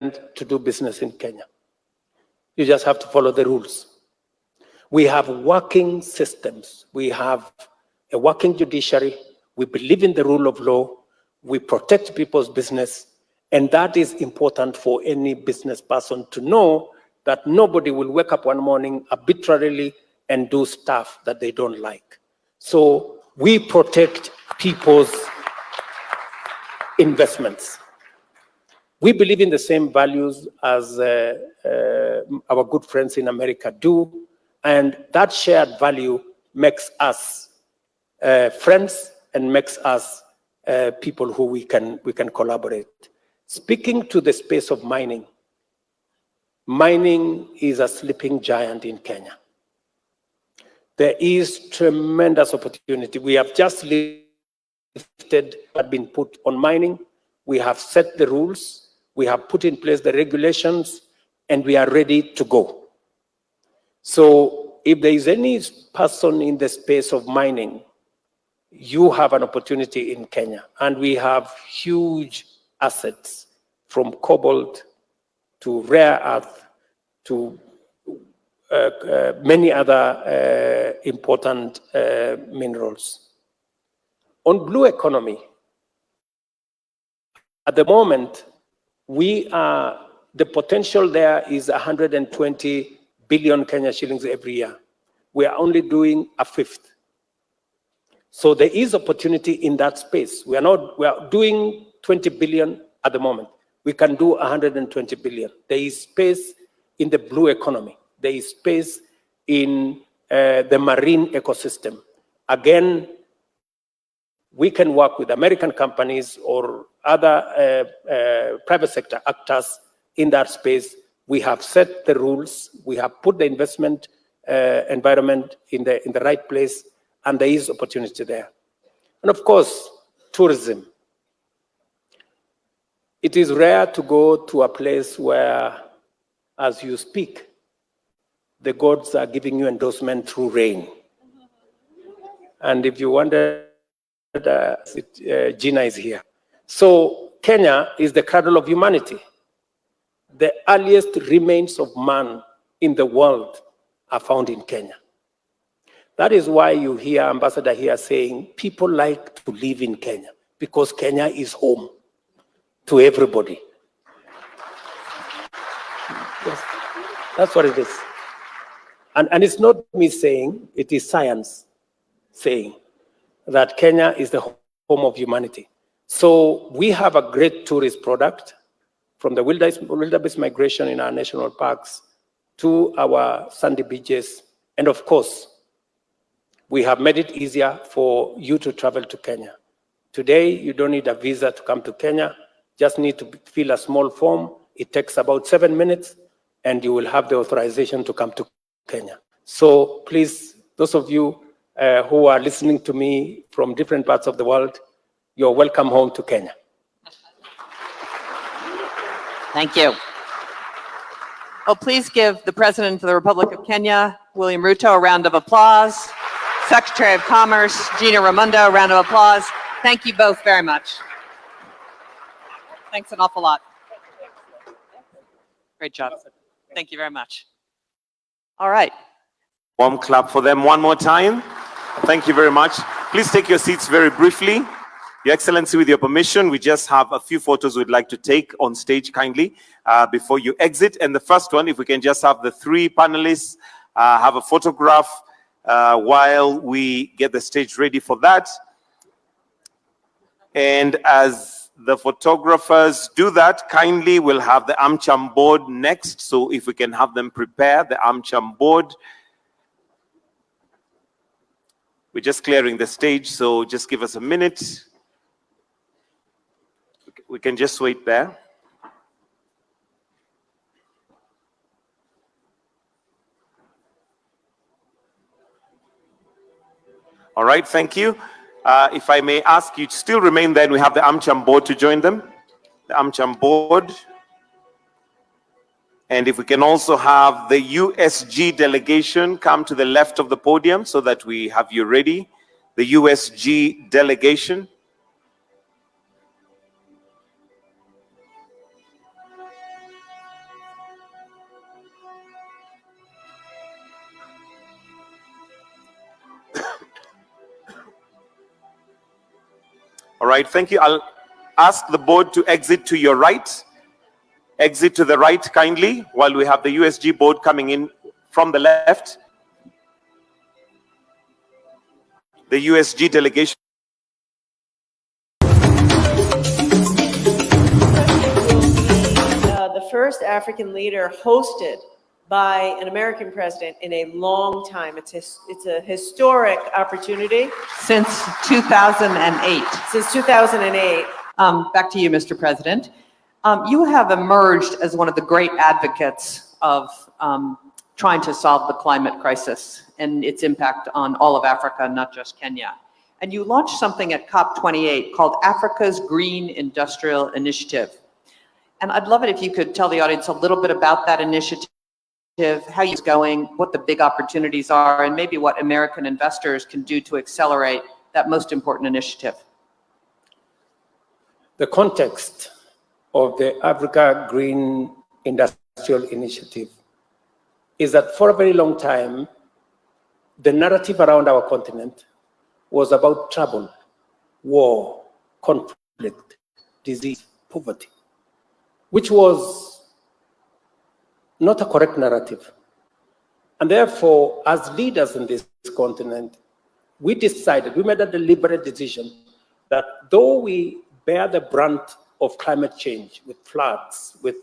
to do business in Kenya. You just have to follow the rules. We have working systems. We have a working judiciary. We believe in the rule of law. We protect people's business. And that is important for any business person to know, that nobody will wake up one morning arbitrarily and do stuff that they don't like. So we protect people's investments. We believe in the same values as our good friends in America do, and that shared value makes us friends and makes us people who we can collaborate. Speaking to the space of mining, mining is a sleeping giant in Kenya. There is tremendous opportunity. We have just lifted had been put on mining. We have set the rules. We have put in place the regulations, and we are ready to go. So if there is any person in the space of mining, you have an opportunity in Kenya. And we have huge assets, from cobalt to rare earth to many other important minerals. On blue economy, at the moment, the potential there is 120 billion Kenya shillings every year. We are only doing a fifth. So there is opportunity in that space. We are doing 20 billion at the moment. We can do 120 billion. There is space in the blue economy. There is space in the marine ecosystem. Again, we can work with American companies or other private sector actors in that space. We have set the rules. We have put the investment environment in the right place, and there is opportunity there. And of course, tourism. It is rare to go to a place where, as you speak, the gods are giving you endorsement through rain. And if you wonder, Gina is here. So Kenya is the cradle of humanity. The earliest remains of man in the world are found in Kenya. That is why you hear Ambassador here saying people like to live in Kenya, because Kenya is home to everybody. Yes, that's what it is. And it's not me saying, it is science saying that Kenya is the home of humanity. So we have a great tourist product, from the wildebeest migration in our national parks to our sandy beaches. And of course, we have made it easier for you to travel to Kenya. Today, you don't need a visa to come to Kenya. Just need to fill a small form. It takes about 7 minutes, and you will have the authorization to come to Kenya. So please, those of you who are listening to me from different parts of the world, you're welcome home to Kenya. Thank you. Oh, please give the President of the Republic of Kenya, William Ruto, a round of applause. Secretary of Commerce, Gina Raimondo, a round of applause. Thank you both very much. Thanks an awful lot. Great job. Thank you very much. All right. Warm clap for them one more time. Thank you very much. Please take your seats very briefly. Your Excellency, with your permission, we just have a few photos we'd like to take on stage kindly before you exit. And the first one, if we can just have the three panelists have a photograph while we get the stage ready for that. And as the photographers do that, kindly we'll have the AmCham board next. So if we can have them prepare the AmCham board. We're just clearing the stage, so just give us a minute. We can just wait there. All right, thank you. If I may ask you to still remain there, and we have the AmCham board to join them. The AmCham board. And if we can also have the USG delegation come to the left of the podium so that we have you ready. The USG delegation. All right, thank you. I'll ask the board to exit to your right. Exit to the right kindly while we have the USG board coming in from the left. The USG delegation. The first African leader hosted by an American president in a long time. It's a historic opportunity. Since 2008. Since 2008. Back to you, Mr. President. You have emerged as one of the great advocates of trying to solve the climate crisis and its impact on all of Africa, not just Kenya. And you launched something at COP28 called Africa's Green Industrial Initiative. And I'd love it if you could tell the audience a little bit about that initiative, how it's going, what the big opportunities are, and maybe what American investors can do to accelerate that most important initiative. The context of the Africa Green Industrial Initiative is that for a very long time, the narrative around our continent was about trouble, war, conflict, disease, poverty, which was not a correct narrative. And therefore, as leaders in this continent, we made a deliberate decision that though we bear the brunt of climate change with floods, with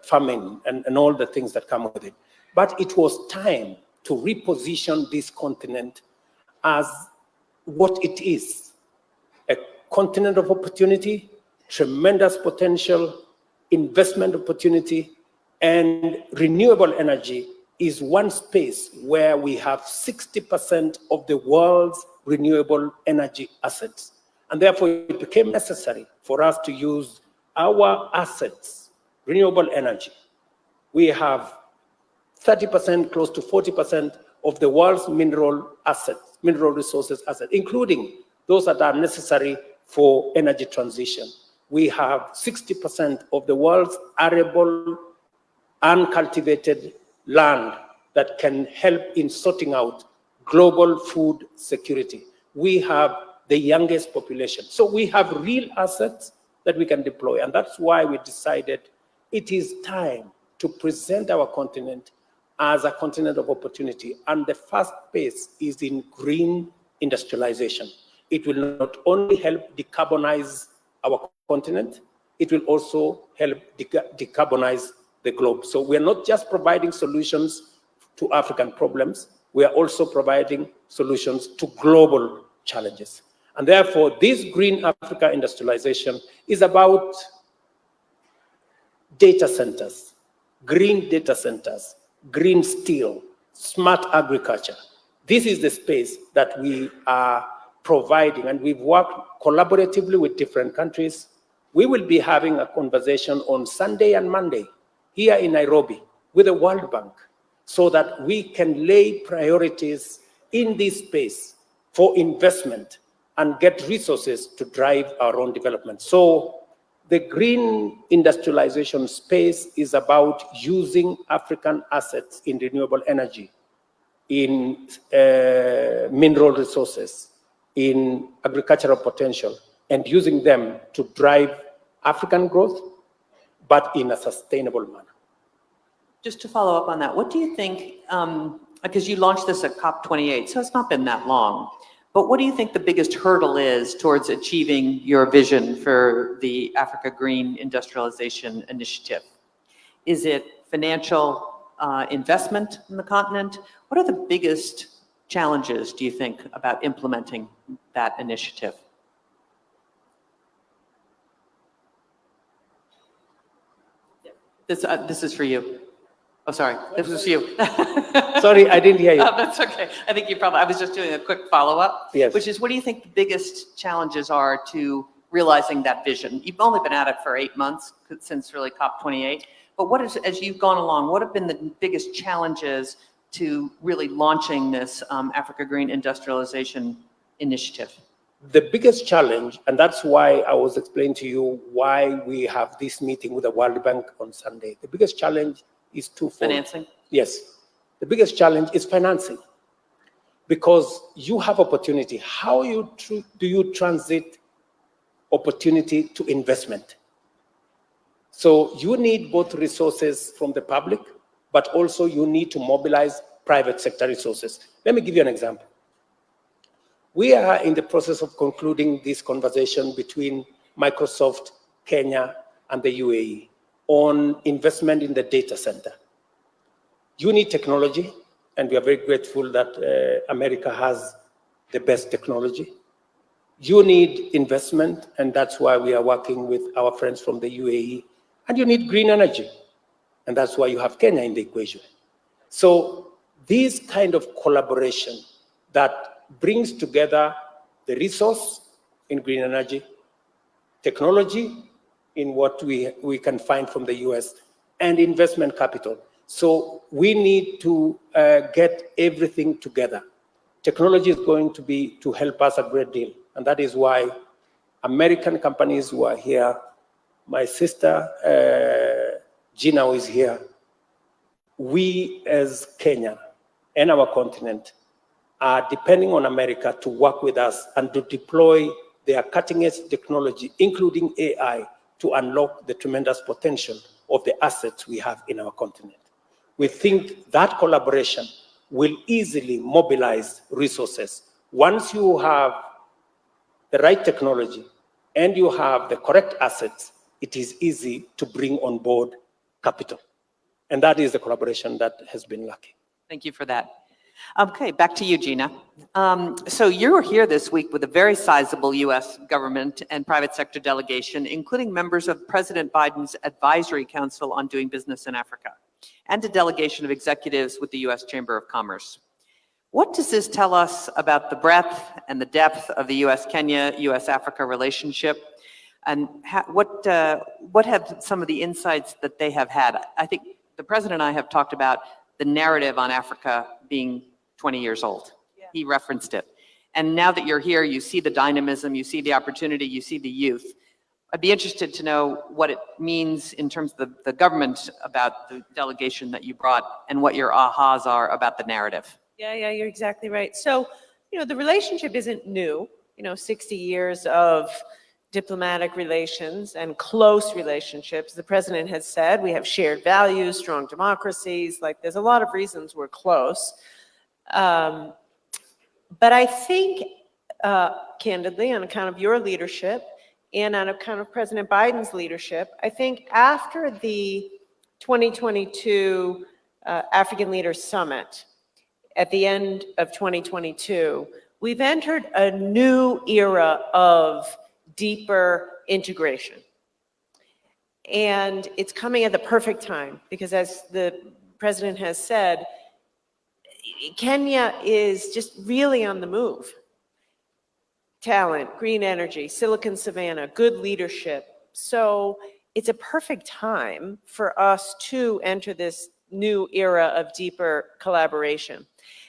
famine, and all the things that come with it, but it was time to reposition this continent as what it is, a continent of opportunity, tremendous potential, investment opportunity, and renewable energy is one space where we have 60% of the world's renewable energy assets. And therefore, it became necessary for us to use our assets, renewable energy. We have 30%, close to 40% of the world's mineral resources assets, including those that are necessary for energy transition. We have 60% of the world's arable, uncultivated land that can help in sorting out global food security. We have the youngest population. So we have real assets that we can deploy. And that's why we decided it is time to present our continent as a continent of opportunity. And the first phase is in green industrialization. It will not only help decarbonize our continent, it will also help decarbonize the globe. So we're not just providing solutions to African problems, we are also providing solutions to global challenges. And therefore, this Green Africa industrialization is about data centers, green steel, smart agriculture. This is the space that we are providing, and we've worked collaboratively with different countries. We will be having a conversation on Sunday and Monday here in Nairobi with the World Bank so that we can lay priorities in this space for investment and get resources to drive our own development. So the green industrialization space is about using African assets in renewable energy, in mineral resources, in agricultural potential, and using them to drive African growth, but in a sustainable manner. Just to follow up on that, what do you think, because you launched this at COP28, so it's not been that long, but what do you think the biggest hurdle is towards achieving your vision for the Africa Green Industrialization Initiative? Is it financial investment in the continent? What are the biggest challenges, do you think, about implementing that initiative? This is for you. Oh, sorry, this was you. Sorry, I didn't hear you. Oh, that's okay. I think I was just doing a quick follow-up. Yes. Which is, what do you think the biggest challenges are to realizing that vision? You've only been at it for 8 months, since really COP28. But what is, as you've gone along, what have been the biggest challenges to really launching this Africa Green Industrialization Initiative? The biggest challenge, and that's why I was explaining to you why we have this meeting with the World Bank on Sunday. The biggest challenge is twofold. Financing? Yes. The biggest challenge is financing. because you have opportunity. How do you transit opportunity to investment? So you need both resources from the public, but also you need to mobilize private sector resources. Let me give you an example. We are in the process of concluding this conversation between Microsoft, Kenya, and the UAE on investment in the data center. You need technology, and we are very grateful that America has the best technology. You need investment, and that's why we are working with our friends from the UAE. And you need green energy, and that's why you have Kenya in the equation. So this kind of collaboration that brings together the resource in green energy, technology in what we can find from the US, and investment capital. So we need to get everything together. Technology is going to help us a great deal. And that is why American companies who are here, my sister Gina is here, we as Kenya and our continent are depending on America to work with us and to deploy their cutting-edge technology, including AI, to unlock the tremendous potential of the assets we have in our continent. We think that collaboration will easily mobilize resources. Once you have the right technology and you have the correct assets, it is easy to bring on board capital. And that is the collaboration that has been lacking. Thank you for that. Okay, back to you, Gina. So you're here this week with a very sizable U.S. government and private sector delegation, including members of President Biden's Advisory Council on Doing Business in Africa, and a delegation of executives with the U.S. Chamber of Commerce. What does this tell us about the breadth and the depth of the U.S.-Kenya, U.S.-Africa relationship? And what have some of the insights that they have had? I think the President and I have talked about the narrative on Africa being 20 years old. Yeah. He referenced it. And now that you're here, you see the dynamism, you see the opportunity, you see the youth. I'd be interested to know what it means in terms of the government about the delegation that you brought and what your ahas are about the narrative. Yeah, you're exactly right. So, the relationship isn't new. 60 years of diplomatic relations and close relationships. The president has said we have shared values, strong democracies. Like, there's a lot of reasons we're close. But I think, candidly, on account of your leadership and on account of President Biden's leadership, I think after the 2022 African Leaders Summit at the end of 2022, we've entered a new era of deeper integration. And it's coming at the perfect time because, as the president has said, Kenya is just really on the move. Talent, green energy, Silicon Savannah, good leadership. So it's a perfect time for us to enter this new era of deeper collaboration.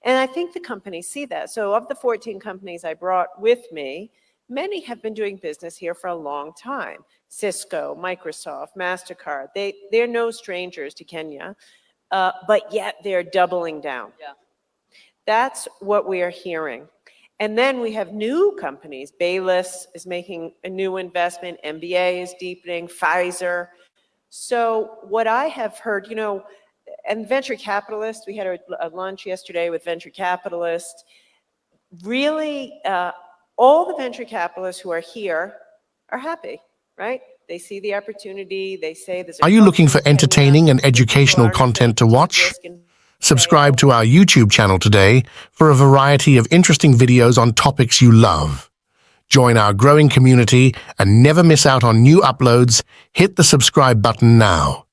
And I think the companies see that. So of the 14 companies I brought with me, many have been doing business here for a long time. Cisco, Microsoft, MasterCard, they're no strangers to Kenya, but yet they're doubling down. Yeah. That's what we are hearing. And then we have new companies. Bayless is making a new investment. MBA is deepening. Pfizer. So what I have heard, and venture capitalists, we had a lunch yesterday with venture capitalists. Really, all the venture capitalists who are here are happy, right? They see the opportunity. They say there's. Are you looking for entertaining and educational content to watch? Subscribe to our YouTube channel today for a variety of interesting videos on topics you love. Join our growing community and never miss out on new uploads. Hit the subscribe button now.